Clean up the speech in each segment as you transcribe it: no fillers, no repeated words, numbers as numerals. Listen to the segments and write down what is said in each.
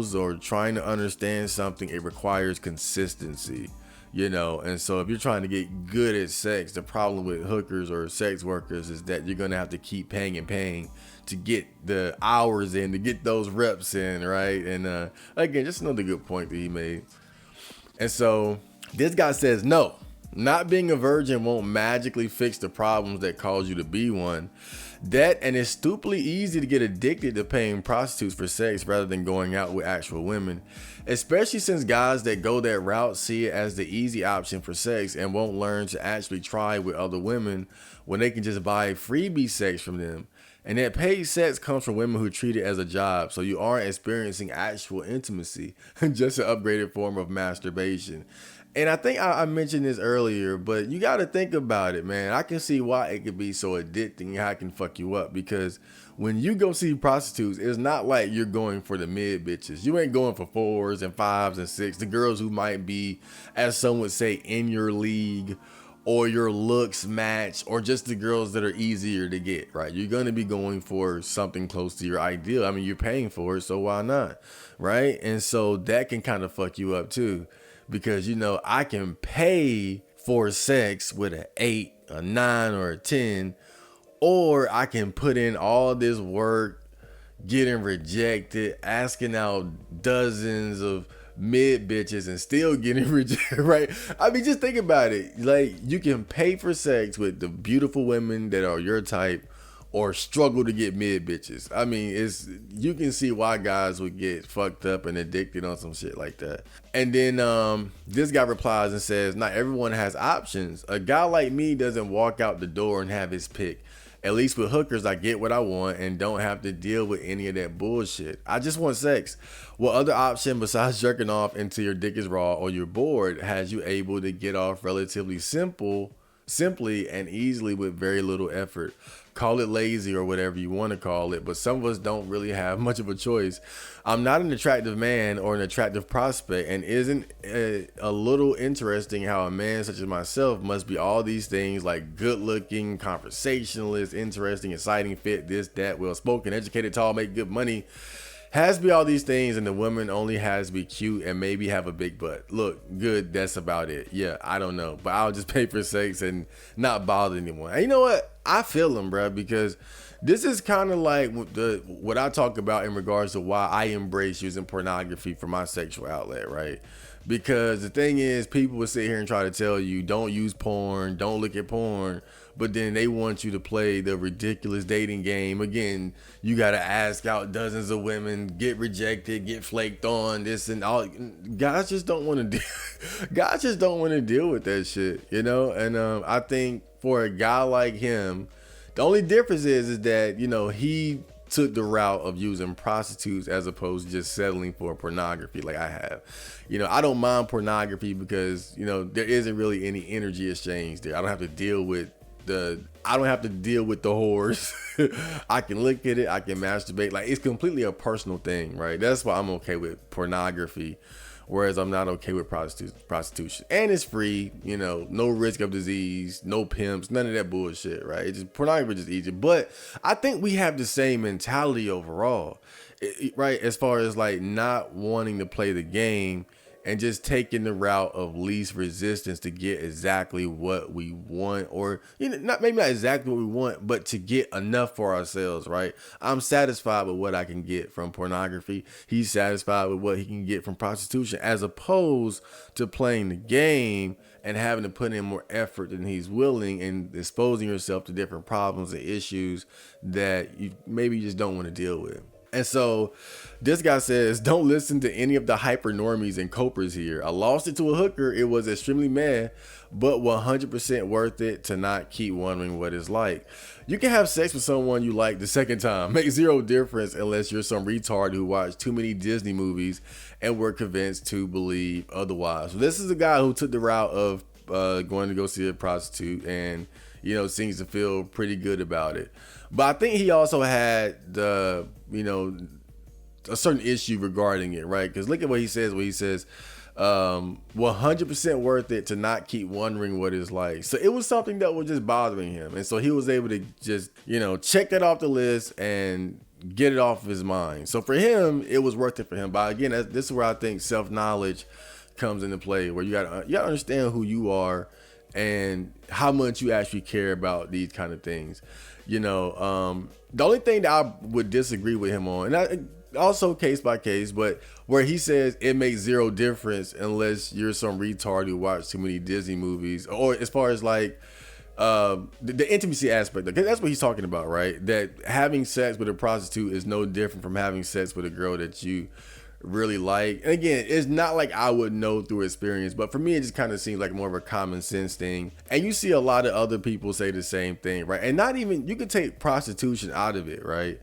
knows or trying to understand something, it requires consistency, you know. And so if you're trying to get good at sex, the problem with hookers or sex workers is that you're gonna have to keep paying and paying to get the hours in, to get those reps in, right? And again, just another good point that he made. And so this guy says, no, not being a virgin won't magically fix the problems that cause you to be one. That, and it's stupidly easy to get addicted to paying prostitutes for sex rather than going out with actual women, especially since guys that go that route see it as the easy option for sex and won't learn to actually try with other women when they can just buy freebie sex from them. And that paid sex comes from women who treat it as a job, so you aren't experiencing actual intimacy, just an upgraded form of masturbation. And I think I mentioned this earlier, but you got to think about it, man. I can see why it could be so addicting and how it can fuck you up, because when you go see prostitutes, it's not like you're going for the mid bitches. You ain't going for 4s and 5s and 6s, the girls who might be, as some would say, in your league or your looks match, or just the girls that are easier to get, right? You're going to be going for something close to your ideal. I mean, you're paying for it, so why not, right? And so that can kind of fuck you up too. Because, you know, I can pay for sex with an 8, a 9, or a 10, or I can put in all this work, getting rejected, asking out dozens of mid bitches and still getting rejected, right? I mean, just think about it. Like, you can pay for sex with the beautiful women that are your type, or struggle to get mid bitches. I mean, you can see why guys would get fucked up and addicted on some shit like that. And then this guy replies and says, not everyone has options. A guy like me doesn't walk out the door and have his pick. At least with hookers, I get what I want and don't have to deal with any of that bullshit. I just want sex. What other option besides jerking off until your dick is raw or you're bored has you able to get off relatively simply and easily with very little effort? Call it lazy or whatever you want to call it, but some of us don't really have much of a choice. I'm not an attractive man or an attractive prospect, and isn't a little interesting how a man such as myself must be all these things, like good looking, conversationalist, interesting, exciting, fit, this, that, well spoken, educated, tall, make good money, has to be all these things, and the woman only has to be cute and maybe have a big butt. Look good, that's about it. Yeah, I don't know, but I'll just pay for sex and not bother anyone. And you know what? I feel him, bro, because this is kind of like what I talk about in regards to why I embrace using pornography for my sexual outlet, right? Because the thing is, people will sit here and try to tell you, don't use porn, don't look at porn, but then they want you to play the ridiculous dating game. Again, you got to ask out dozens of women, get rejected, get flaked on, this and all. Guys just don't want to deal with that shit, you know? And I think for a guy like him, the only difference is that, you know, he took the route of using prostitutes as opposed to just settling for pornography like I have. You know, I don't mind pornography because, you know, there isn't really any energy exchange there. I don't have to deal with the whores. I can look at it, I can masturbate. Like, it's completely a personal thing, right? That's why I'm okay with pornography, whereas I'm not okay with prostitution. And it's free, you know, no risk of disease, no pimps, none of that bullshit, right? It's just, pornography is just easy. But I think we have the same mentality overall, right? As far as like not wanting to play the game and just taking the route of least resistance to get exactly what we want, or, you know, maybe not exactly what we want, but to get enough for ourselves, right? I'm satisfied with what I can get from pornography. He's satisfied with what he can get from prostitution, as opposed to playing the game and having to put in more effort than he's willing and exposing yourself to different problems and issues that you maybe just don't want to deal with. And so this guy says, don't listen to any of the hyper normies and copers here. I lost it to a hooker. It was extremely mad, but 100% worth it to not keep wondering what it's like. You can have sex with someone you like the second time. Makes zero difference unless you're some retard who watched too many Disney movies and were convinced to believe otherwise. So this is a guy who took the route of going to go see a prostitute and, you know, seems to feel pretty good about it. But I think he also had the, you know, a certain issue regarding it, right? Because look at what he says. 100% worth it to not keep wondering what it's like. So it was something that was just bothering him. And so he was able to just, you know, check that off the list and get it off of his mind. So for him, it was worth it for him. But again, this is where I think self-knowledge comes into play, where you gotta understand who you are and how much you actually care about these kind of things. The only thing that I would disagree with him on, and also case by case, but where he says it makes zero difference unless you're some retard who watched too many Disney movies, or as far as like the intimacy aspect, that's what he's talking about, right? That having sex with a prostitute is no different from having sex with a girl that you really like. And again, it's not like I would know through experience, but for me, it just kind of seems like more of a common sense thing. And you see a lot of other people say the same thing, right? And not even, you could take prostitution out of it, right?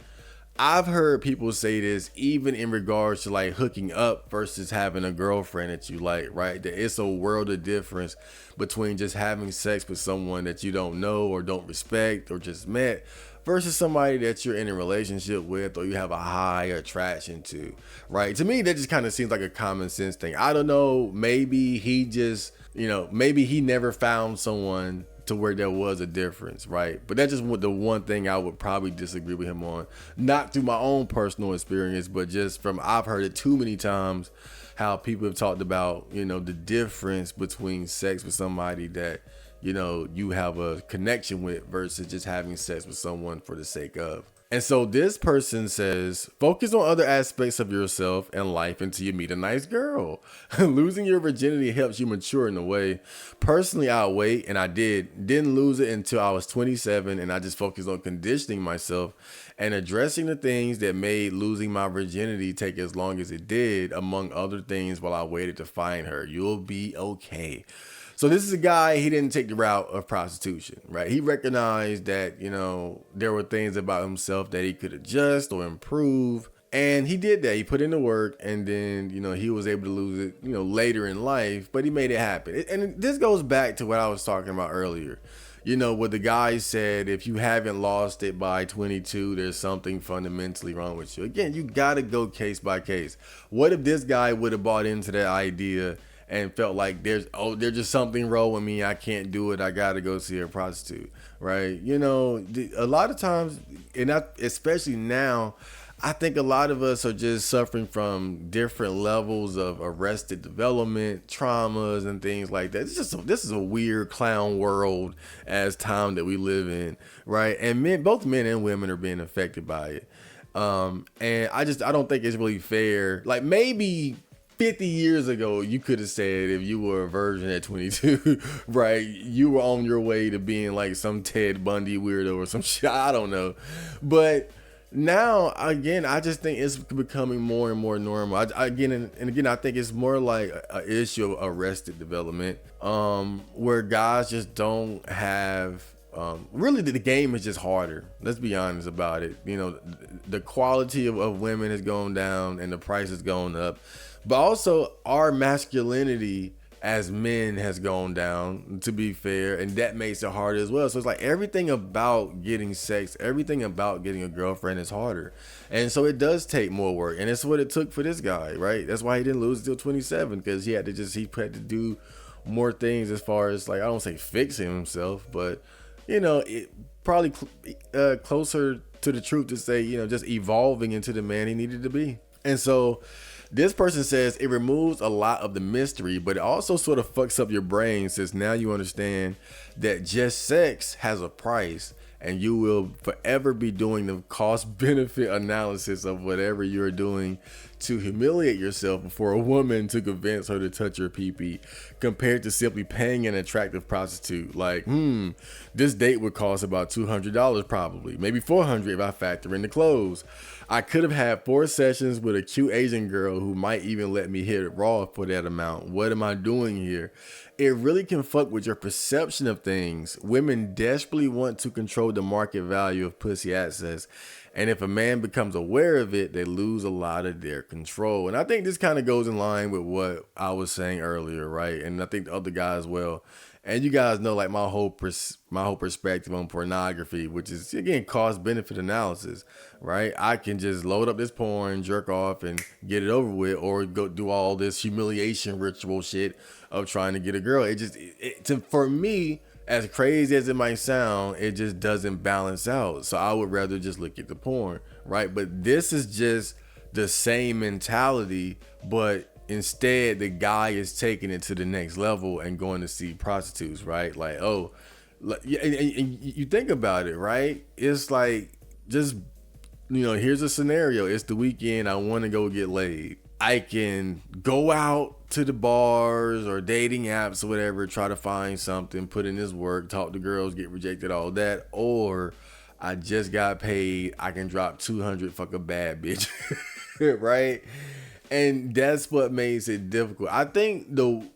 I've heard people say this even in regards to like hooking up versus having a girlfriend that you like, right? That it's a world of difference between just having sex with someone that you don't know or don't respect or just met versus somebody that you're in a relationship with or you have a high attraction to, right? To me, that just kind of seems like a common sense thing. I don't know, maybe he just, maybe he never found someone to where there was a difference, right? But that's just the one thing I would probably disagree with him on. Not through my own personal experience, but just from, I've heard it too many times, how people have talked about, the difference between sex with somebody that, you have a connection with versus just having sex with someone for the sake of. And so this person says, focus on other aspects of yourself and life until you meet a nice girl. Losing your virginity helps you mature in a way. Personally, I'll wait, and I didn't lose it until I was 27, and I just focused on conditioning myself and addressing the things that made losing my virginity take as long as it did, among other things, while I waited to find her. You'll be okay. So this is a guy, he didn't take the route of prostitution, right? He recognized that, there were things about himself that he could adjust or improve. And he did that. He put in the work, and then, he was able to lose it, later in life, but he made it happen. And this goes back to what I was talking about earlier. What the guy said, if you haven't lost it by 22, there's something fundamentally wrong with you. Again, you got to go case by case. What if this guy would have bought into that idea and felt like there's just something wrong with me, I can't do it, I gotta go see a prostitute, right? A lot of times, and especially now, I think a lot of us are just suffering from different levels of arrested development, traumas, and things like that. This is a weird clown world as time that we live in, right? And both men and women are being affected by it. And I don't think it's really fair. Like, maybe 50 years ago, you could have said, if you were a virgin at 22, right, you were on your way to being like some Ted Bundy weirdo or some shit. I don't know. But now, again, I just think it's becoming more and more normal. I think it's more like an issue of arrested development, where guys just don't have, really the game is just harder. Let's be honest about it. The quality of women has gone down and the price has gone up. But also our masculinity as men has gone down, to be fair, and that makes it harder as well. So it's like everything about getting sex, everything about getting a girlfriend is harder. And so it does take more work. And it's what it took for this guy, right? That's why he didn't lose until 27, because he had to do more things as far as, like, I don't say fixing himself, but, it probably closer to the truth to say, just evolving into the man he needed to be. And so this person says it removes a lot of the mystery, but it also sort of fucks up your brain, since now you understand that just sex has a price, and you will forever be doing the cost benefit analysis of whatever you're doing to humiliate yourself before a woman to convince her to touch your pee-pee, compared to simply paying an attractive prostitute. Like, this date would cost about $200 probably, maybe $400 if I factor in the clothes. I could have had 4 sessions with a cute Asian girl who might even let me hit it raw for that amount. What am I doing here? It really can fuck with your perception of things. Women desperately want to control the market value of pussy access. And if a man becomes aware of it, they lose a lot of their control. And I think this kind of goes in line with what I was saying earlier, right? And I think the other guy as well. And you guys know, like, my whole perspective on pornography, which is, again, cost benefit analysis, right? I can just load up this porn, jerk off, and get it over with, or go do all this humiliation ritual shit of trying to get a girl. For me, as crazy as it might sound, it just doesn't balance out. So I would rather just look at the porn, right? But this is just the same mentality, but instead the guy is taking it to the next level and going to see prostitutes, right? Like, oh, and you think about it, right? It's like, just, here's a scenario. It's the weekend. I want to go get laid. I can go out to the bars or dating apps or whatever, try to find something, put in this work, talk to girls, get rejected, all that. Or I just got paid. I can drop 200, fuck a bad bitch, right? And that's what makes it difficult. I think the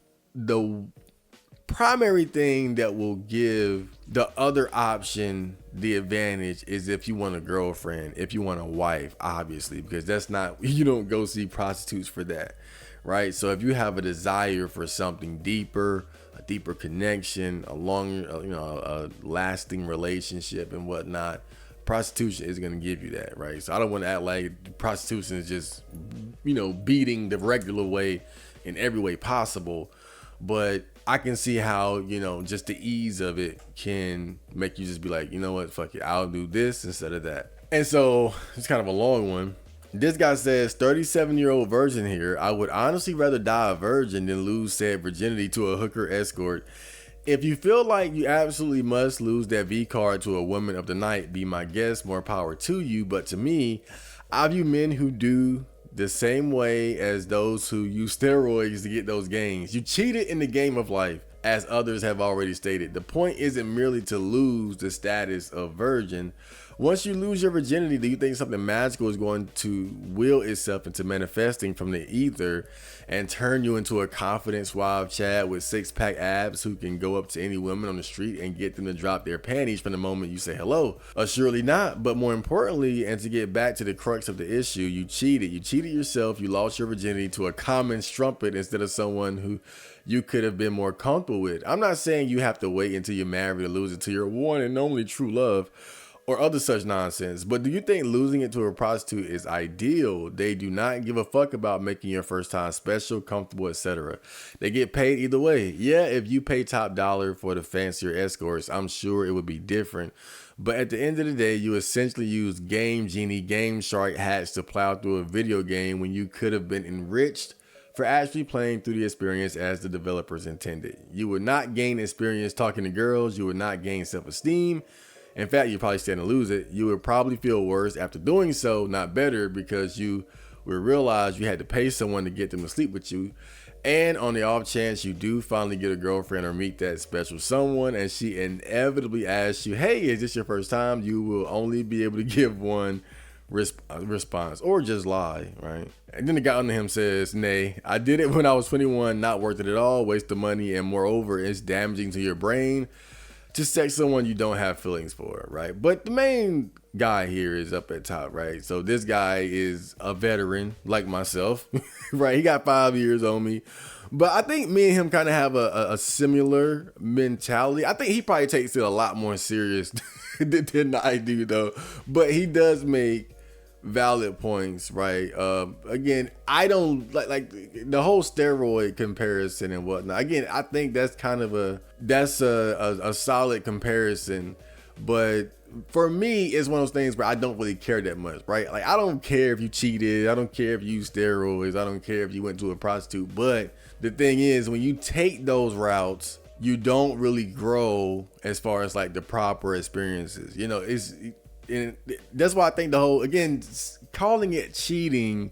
primary thing that will give the other option the advantage is if you want a girlfriend, if you want a wife, obviously, because that's not, you don't go see prostitutes for that, right? So if you have a desire for something deeper, a deeper connection, a longer, a lasting relationship and whatnot, prostitution is going to give you that, right? So I don't want to act like prostitution is just, beating the regular way in every way possible, but I can see how, just the ease of it can make you just be like, you know what, fuck it, I'll do this instead of that. And so it's kind of a long one. This guy says, 37-year-old virgin here. I would honestly rather die a virgin than lose said virginity to a hooker escort. If you feel like you absolutely must lose that V card to a woman of the night, be my guest, more power to you. But to me, I view men who do the same way as those who use steroids to get those gains. You cheated in the game of life, as others have already stated. The point isn't merely to lose the status of virgin. Once you lose your virginity, do you think something magical is going to will itself into manifesting from the ether and turn you into a confident suave Chad with six-pack abs who can go up to any woman on the street and get them to drop their panties from the moment you say hello? Surely not. But more importantly, and to get back to the crux of the issue, you cheated. You cheated yourself. You lost your virginity to a common strumpet instead of someone who you could have been more comfortable with. I'm not saying you have to wait until you're married to lose it to your one and only true love or other such nonsense. But do you think losing it to a prostitute is ideal? They do not give a fuck about making your first time special, comfortable, etc. They get paid either way. Yeah, if you pay top dollar for the fancier escorts, I'm sure it would be different. But at the end of the day, you essentially use Game Genie, Game Shark hats to plow through a video game when you could have been enriched for actually playing through the experience as the developers intended. You would not gain experience talking to girls. You would not gain self-esteem. In fact, you probably stand to lose it. You would probably feel worse after doing so, not better, because you would realize you had to pay someone to get them to sleep with you. And on the off chance you do finally get a girlfriend or meet that special someone and she inevitably asks you, hey, is this your first time? You will only be able to give one response or just lie, right? And then the guy under him says, nay, I did it when I was 21, not worth it at all, waste of money, and moreover, it's damaging to your brain to sex someone you don't have feelings for, right? But the main guy here is up at top, right? So this guy is a veteran like myself, right? He got 5 years on me. But I think me and him kind of have a similar mentality. I think he probably takes it a lot more serious than I do, though. But he does make valid points, right? Again, I don't like the whole steroid comparison and whatnot. Again, I think that's kind of a solid comparison, but for me, it's one of those things where I don't really care that much, right? Like, I don't care if you cheated, I don't care if you used steroids, I don't care if you went to a prostitute. But the thing is, when you take those routes, you don't really grow as far as like the proper experiences. And that's why I think the whole, again, calling it cheating,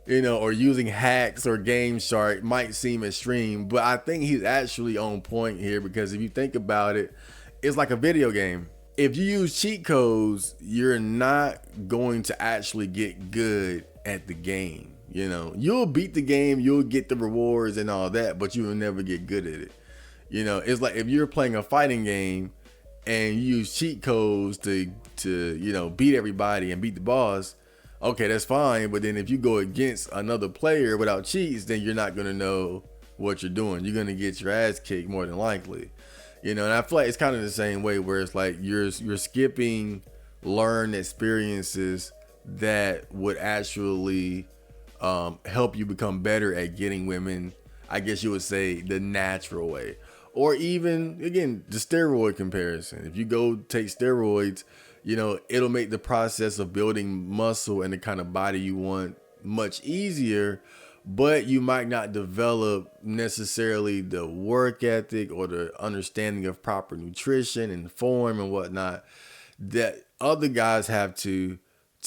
or using hacks or Game Shark might seem extreme, but I think he's actually on point here, because if you think about it, it's like a video game. If you use cheat codes, you're not going to actually get good at the game. You'll beat the game, you'll get the rewards and all that, but you will never get good at it. It's like if you're playing a fighting game and you use cheat codes to beat everybody and beat the boss, okay, that's fine. But then if you go against another player without cheats, then you're not going to know what you're doing. You're going to get your ass kicked more than likely. And I feel like it's kind of the same way, where it's like you're skipping learned experiences that would actually help you become better at getting women, I guess you would say, the natural way. Or even, again, the steroid comparison. If you go take steroids, it'll make the process of building muscle and the kind of body you want much easier, but you might not develop necessarily the work ethic or the understanding of proper nutrition and form and whatnot that other guys have to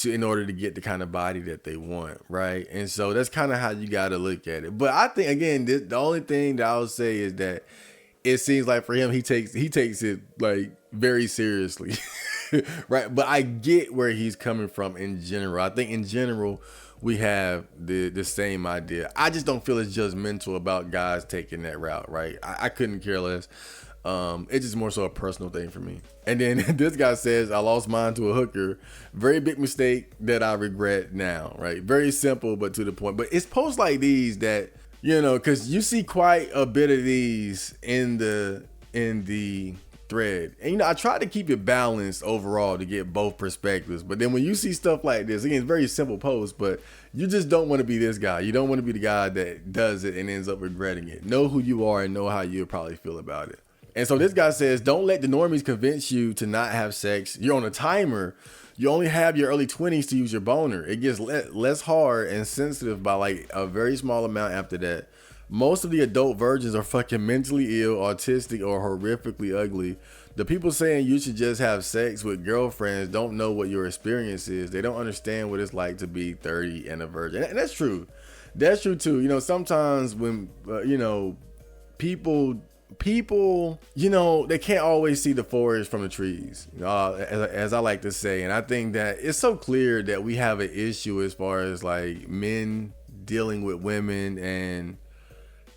in order to get the kind of body that they want, right? And so that's kind of how you got to look at it. But I think, again, the only thing that I would say is that it seems like for him, he takes it like very seriously. Right. But I get where he's coming from in general. I think in general, we have the same idea. I just don't feel it's judgmental about guys taking that route. Right. I couldn't care less. It's just more so a personal thing for me. And then this guy says, I lost mine to a hooker. Very big mistake that I regret now. Right. Very simple, but to the point. But it's posts like these that, because you see quite a bit of these in the thread. And I try to keep it balanced overall to get both perspectives. But then when you see stuff like this, again, it's very simple post, but you just don't want to be this guy. You don't want to be the guy that does it and ends up regretting it. Know who you are and know how you'll probably feel about it. And so this guy says, don't let the normies convince you to not have sex. You're on a timer. You only have your early 20s to use your boner. It gets less hard and sensitive by like a very small amount after that. Most of the adult virgins are fucking mentally ill, autistic, or horrifically ugly. The people saying you should just have sex with girlfriends don't know what your experience is. They don't understand what it's like to be 30 and a virgin. And that's true. That's true too. Sometimes when, people, they can't always see the forest from the trees, as I like to say. And I think that it's so clear that we have an issue as far as like men dealing with women and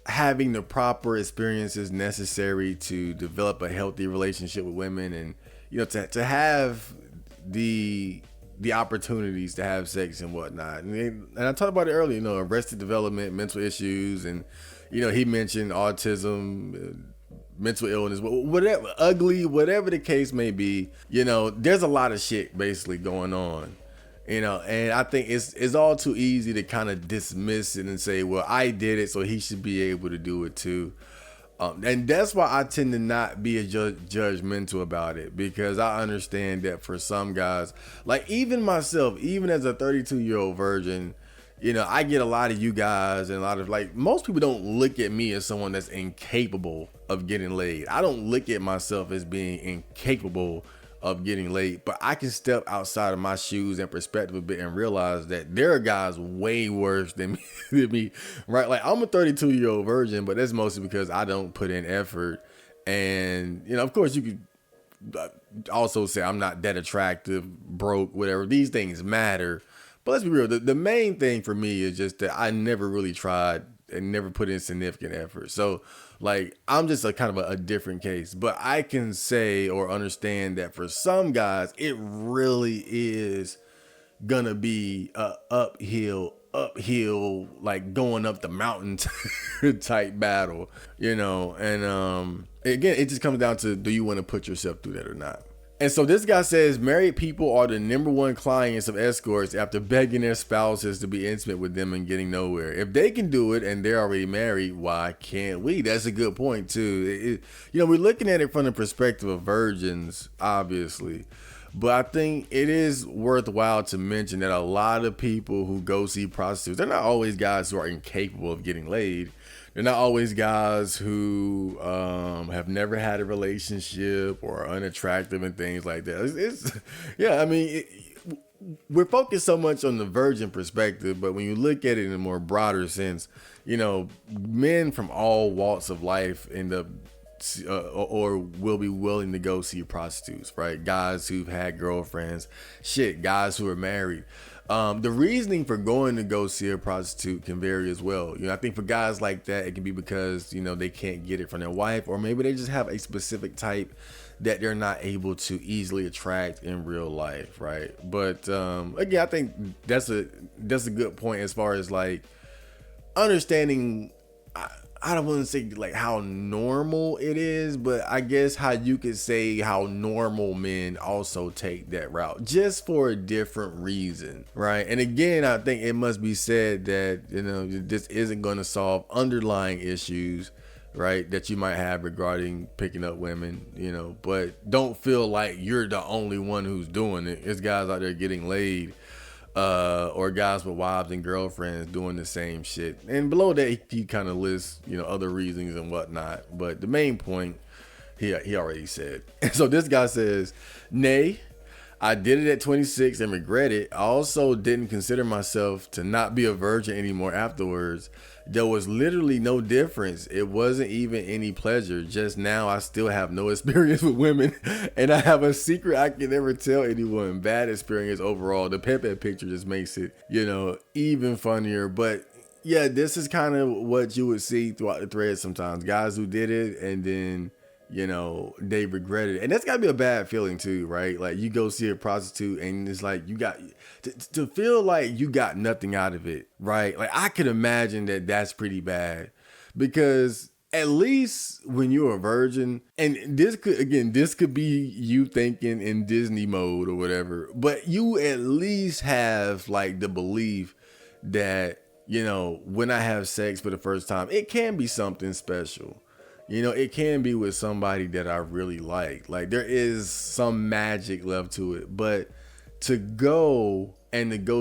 having the proper experiences necessary to develop a healthy relationship with women, and to have the opportunities to have sex and whatnot. And I talked about it earlier, arrested development, mental issues, and he mentioned autism, mental illness, whatever, ugly, whatever the case may be. There's a lot of shit basically going on. And I think it's all too easy to kind of dismiss it and say, well, I did it, so he should be able to do it too. And that's why I tend to not be judgmental about it, because I understand that for some guys, like even myself, even as a 32-year-old virgin, I get a lot of you guys and a lot of most people don't look at me as someone that's incapable of getting laid. I don't look at myself as being incapable of getting laid, but I can step outside of my shoes and perspective a bit and realize that there are guys way worse than me, right? Like I'm a 32-year-old virgin, but that's mostly because I don't put in effort. And, of course you could also say I'm not that attractive, broke, whatever. These things matter. But let's be real. The main thing for me is just that I never really tried and never put in significant effort. So I'm just a kind of a different case, but I can say or understand that for some guys, it really is gonna be a uphill, like going up the mountain type battle, and again, it just comes down to, do you want to put yourself through that or not? And so this guy says married people are the number one clients of escorts after begging their spouses to be intimate with them and getting nowhere. If they can do it and they're already married, why can't we? That's a good point too. We're looking at it from the perspective of virgins, obviously. But I think it is worthwhile to mention that a lot of people who go see prostitutes, they're not always guys who are incapable of getting laid. They're not always guys who have never had a relationship or are unattractive and things like that. We're focused so much on the virgin perspective, but when you look at it in a more broader sense, men from all walks of life end up or will be willing to go see prostitutes, right? Guys who've had girlfriends, guys who are married. The reasoning for going to go see a prostitute can vary as well. I think for guys like that, it can be because, they can't get it from their wife, or maybe they just have a specific type that they're not able to easily attract in real life, right? But again, I think that's a good point as far as understanding. I don't want to say how normal it is, but I guess how you could say how normal men also take that route, just for a different reason, right? And again, I think it must be said that, this isn't going to solve underlying issues, right, that you might have regarding picking up women, but don't feel like you're the only one who's doing it. It's guys out there getting laid, or guys with wives and girlfriends doing the same shit. And below that, he kind of lists, other reasons and whatnot. But the main point, he already said. So this guy says, nay, I did it at 26 and regret it. I also didn't consider myself to not be a virgin anymore afterwards. There was literally no difference. It wasn't even any pleasure. Just now I still have no experience with women, and I have a secret I can never tell anyone. Bad experience overall. The Pepe picture just makes it, even funnier. But yeah, this is kind of what you would see throughout the thread sometimes. Guys who did it and then they regret it. And that's gotta be a bad feeling too, right? Like you go see a prostitute and it's like you got to feel like you got nothing out of it, right? Like I could imagine that that's pretty bad, because at least when you're a virgin, and this could be you thinking in Disney mode or whatever, but you at least have like the belief that, when I have sex for the first time, it can be something special. It can be with somebody that I really like. Like there is some magic left to it. But to go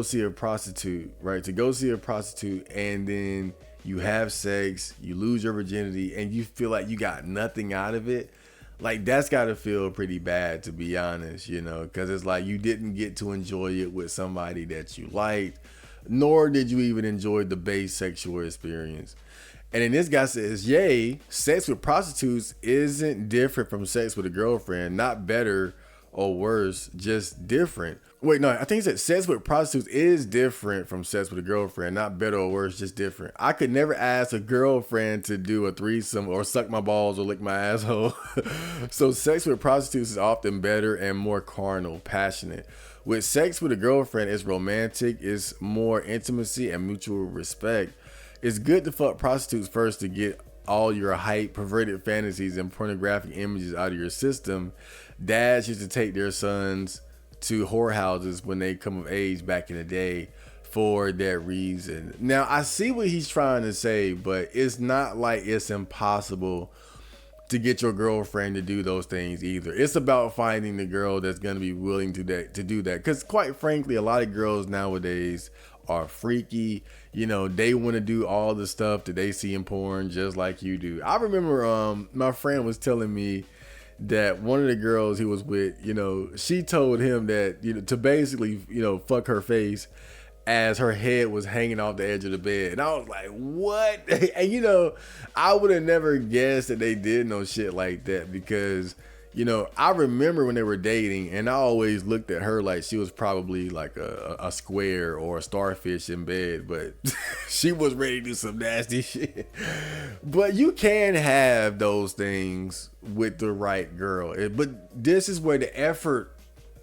see a prostitute, right? To go see a prostitute and then you have sex, you lose your virginity, and you feel like you got nothing out of it. Like that's gotta feel pretty bad, to be honest, because it's like you didn't get to enjoy it with somebody that you liked, nor did you even enjoy the base sexual experience. And then this guy says, yay, sex with prostitutes isn't different from sex with a girlfriend. Not better or worse, just different. Wait, no, I think he said sex with prostitutes is different from sex with a girlfriend. Not better or worse, just different. I could never ask a girlfriend to do a threesome or suck my balls or lick my asshole. So sex with prostitutes is often better and more carnal, passionate. With sex with a girlfriend, it's romantic, it's more intimacy and mutual respect. It's good to fuck prostitutes first to get all your hype, perverted fantasies, and pornographic images out of your system. Dads used to take their sons to whorehouses when they come of age back in the day for that reason. Now, I see what he's trying to say, but it's not like it's impossible to get your girlfriend to do those things either. It's about finding the girl that's going to be willing to do that. Because quite frankly, a lot of girls nowadays are freaky. They want to do all the stuff that they see in porn just like you do. I remember my friend was telling me that one of the girls he was with, she told him that, to basically, fuck her face as her head was hanging off the edge of the bed. And I was like, what? And I would have never guessed that they did no shit like that, because I remember when they were dating, and I always looked at her like she was probably like a square or a starfish in bed, but she was ready to do some nasty shit. But you can have those things with the right girl. But this is where the effort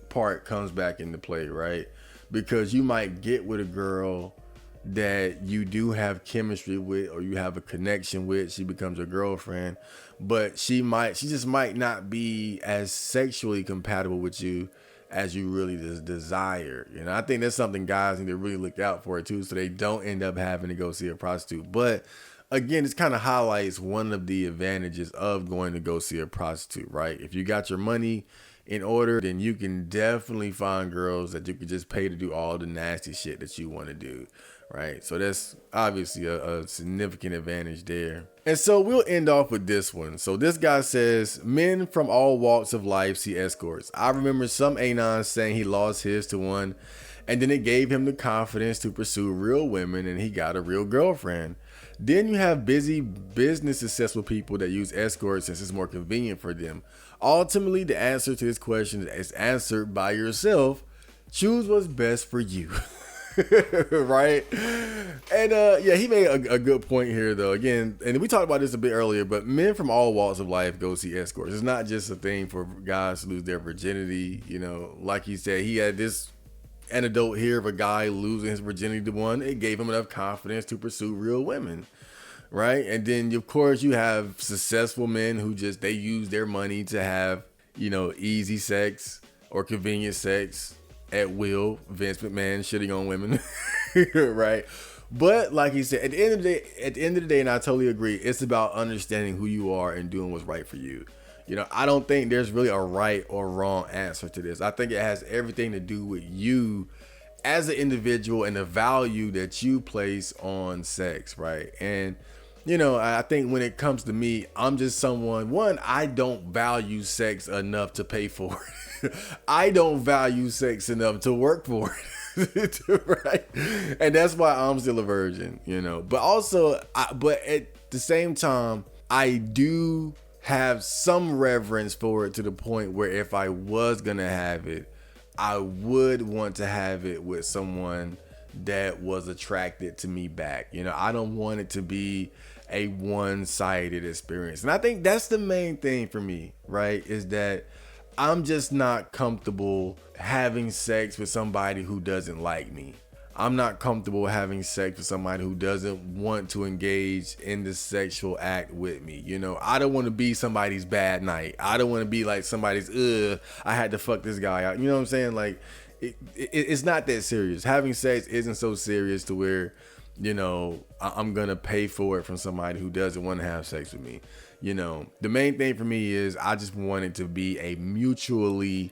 part comes back into play, right? Because you might get with a girl that you do have chemistry with, or you have a connection with. She becomes your girlfriend, but she just might not be as sexually compatible with you as you really desire. I think that's something guys need to really look out for too, so they don't end up having to go see a prostitute. But again, this kind of highlights one of the advantages of going to go see a prostitute, right? If you got your money in order, then you can definitely find girls that you can just pay to do all the nasty shit that you want to do, right? So that's obviously a significant advantage there. And so we'll end off with this one. So this guy says, men from all walks of life see escorts. I remember some anon saying he lost his to one, and then it gave him the confidence to pursue real women, and he got a real girlfriend. Then you have busy, business successful people that use escorts since it's more convenient for them. Ultimately, the answer to this question is answered by yourself. Choose what's best for you. Right? And yeah, he made a good point here though. Again, and we talked about this a bit earlier, but men from all walks of life go see escorts. It's not just a thing for guys to lose their virginity. Like he said, he had this anecdote here of a guy losing his virginity to one. It gave him enough confidence to pursue real women, right? And then of course you have successful men who they use their money to have easy sex or convenient sex at will. Vince McMahon shitting on women, right? But like he said, at the end of the day, and I totally agree, it's about understanding who you are and doing what's right for you. You know, I don't think there's really a right or wrong answer to this. I think it has everything to do with you as an individual and the value that you place on sex, right? And you know, I think when it comes to me, I'm just someone, one, I don't value sex enough to pay for it. I don't value sex enough to work for it. Right? And that's why I'm still a virgin, you know. But also, but at the same time, I do have some reverence for it to the point where if I was gonna have it, I would want to have it with someone that was attracted to me back. You know, I don't want it to be a one-sided experience. And I think that's the main thing for me, right? Is that I'm just not comfortable having sex with somebody who doesn't like me. I'm not comfortable having sex with somebody who doesn't want to engage in the sexual act with me. You know, I don't want to be somebody's bad night. I don't want to be like somebody's, I had to fuck this guy out. You know what I'm saying? Like, it's not that serious. Having sex isn't so serious to where, you know, I'm going to pay for it from somebody who doesn't want to have sex with me. You know, the main thing for me is I just want it to be a mutually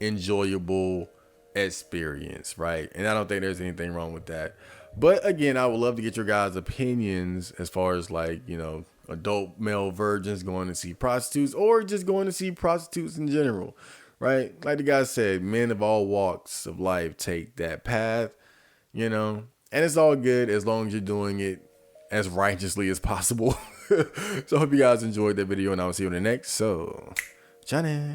enjoyable experience, right? And I don't think there's anything wrong with that. But again, I would love to get your guys' opinions as far as like, you know, adult male virgins going to see prostitutes or just going to see prostitutes in general, right? Like the guy said, men of all walks of life take that path, you know, and it's all good as long as you're doing it as righteously as possible. So I hope you guys enjoyed that video, and I will see you in the next. So, Johnny.